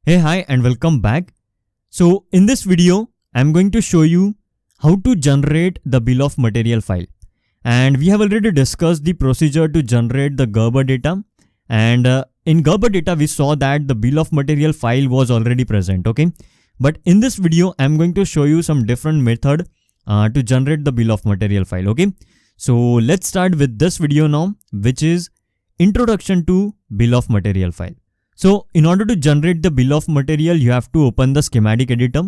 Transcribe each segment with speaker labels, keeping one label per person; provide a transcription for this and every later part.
Speaker 1: Hey, hi, and welcome back. So in this video, I'm going to show you how to generate the bill of material file. And we have already discussed the procedure to generate the Gerber data. And in Gerber data, we saw that the bill of material file was already present, okay? But in this video, I'm going to show you some different method to generate the bill of material file, okay? So let's start with this video now, which is Introduction to Bill of Material File. So in order to generate the bill of material, you have to open the schematic editor,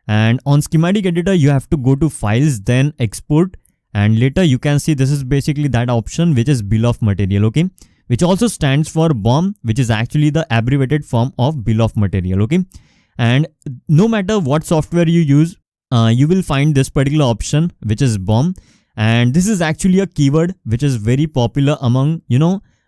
Speaker 1: and on schematic editor, you have to go to files, then export, and later you can see this is basically that option, which is bill of material, okay, which also stands for BOM, which is actually the abbreviated form of bill of material, okay. And no matter what software you use, you will find this particular option, which is BOM, and this is actually a keyword which is very popular among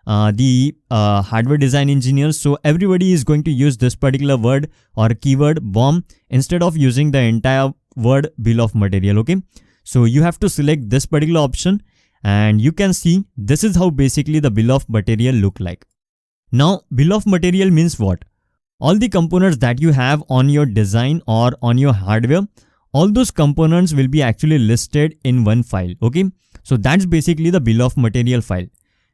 Speaker 1: the hardware design engineers. So everybody is going to use this particular word or keyword BOM instead of using the entire word bill of material, okay. So you have to select this particular option, and you can see this is how basically the bill of material look like. Now bill of material means what? All the components that you have on your design or on your hardware, all those components will be actually listed in one file, okay. So that's basically the bill of material file.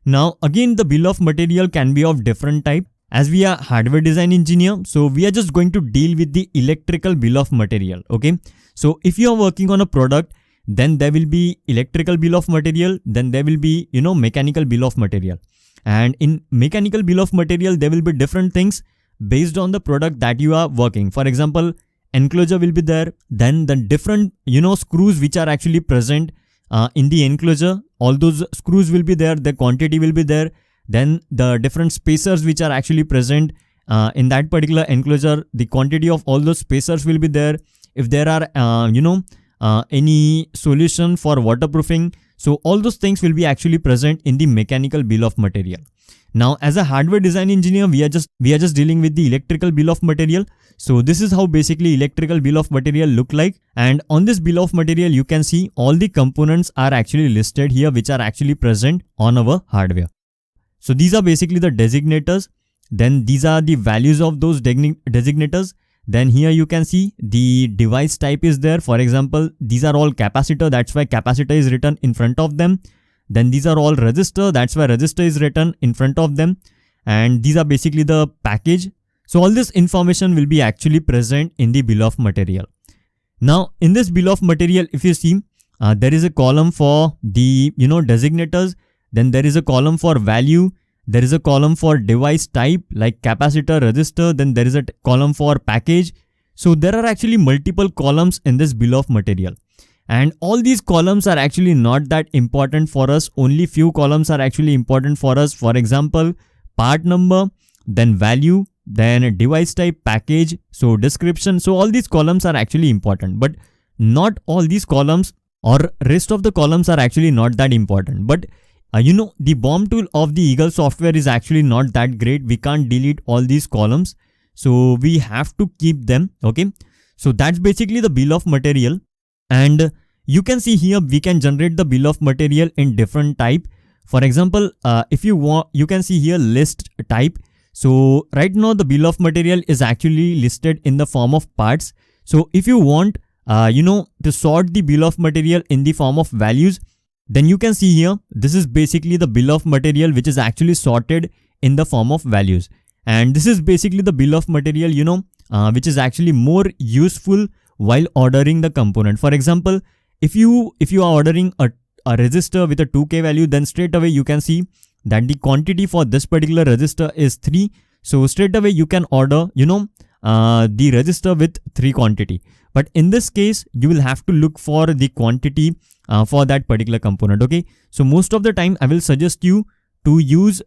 Speaker 1: Now again, the bill of material can be of different type. As we are hardware design engineer, so we are just going to deal with the electrical bill of material, okay. So if you are working on a product, then there will be electrical bill of material, then there will be mechanical bill of material. And in mechanical bill of material, there will be different things based on the product that you are working. For example, enclosure will be there, then the different screws which are actually present in the enclosure, all those screws will be there, the quantity will be there, then the different spacers which are actually present in that particular enclosure, the quantity of all those spacers will be there. If there are any solution for waterproofing, so all those things will be actually present in the mechanical bill of material. Now as a hardware design engineer, we are just dealing with the electrical bill of material. So this is how basically electrical bill of material look like. And on this bill of material, you can see all the components are actually listed here, which are actually present on our hardware. So these are basically the designators. Then these are the values of those designators. Then here you can see the device type is there. For example, these are all capacitor. That's why capacitor is written in front of them. Then these are all resistor. That's why resistor is written in front of them. And these are basically the package. So all this information will be actually present in the bill of material. Now in this bill of material, if you see, there is a column for the designators. Then there is a column for value. There is a column for device type like capacitor, resistor. Then there is a column for package. So there are actually multiple columns in this bill of material. And all these columns are actually not that important for us. Only few columns are actually important for us. For example, part number, then value, then device type, package, so description. So all these columns are actually important, but not all these columns or rest of the columns are actually not that important. But the BOM tool of the Eagle software is actually not that great. We can't delete all these columns. So we have to keep them, okay. So that's basically the bill of material. And you can see here we can generate the bill of material in different type. For example, if you want, you can see here list type. So right now the bill of material is actually listed in the form of parts. So if you want to sort the bill of material in the form of values, then you can see here this is basically the bill of material which is actually sorted in the form of values. And this is basically the bill of material which is actually more useful while ordering the component. For example, if you are ordering a resistor with a 2K value, then straight away you can see that the quantity for this particular resistor is 3. So straight away you can order the resistor with 3 quantity. But in this case, you will have to look for the quantity for that particular component, okay. So most of the time I will suggest you to use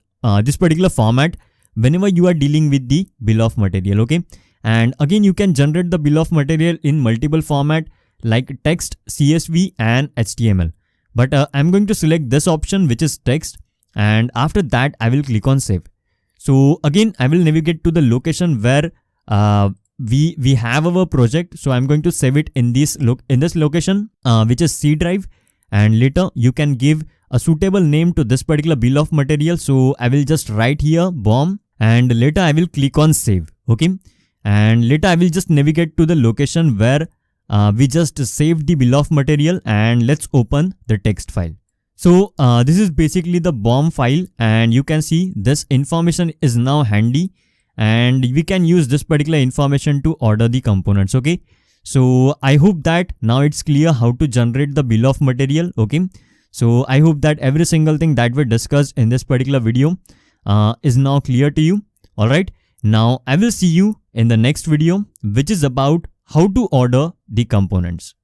Speaker 1: this particular format whenever you are dealing with the bill of material, okay. And again, you can generate the bill of material in multiple format like text, CSV and HTML. But I'm going to select this option, which is text. And after that, I will click on save. So again, I will navigate to the location where we have our project. So I'm going to save it in this location, which is C drive. And later you can give a suitable name to this particular bill of material. So I will just write here BOM, and later I will click on save, okay. and later I will just navigate to the location where we just saved the bill of material, and let's open the text file. So this is basically the BOM file, and you can see this information is now handy, and we can use this particular information to order the components. Okay, so I hope that now it's clear how to generate the bill of material. Okay, so I hope that every single thing that we discussed in this particular video is now clear to you. All right, now I will see you in the next video, which is about how to order the components.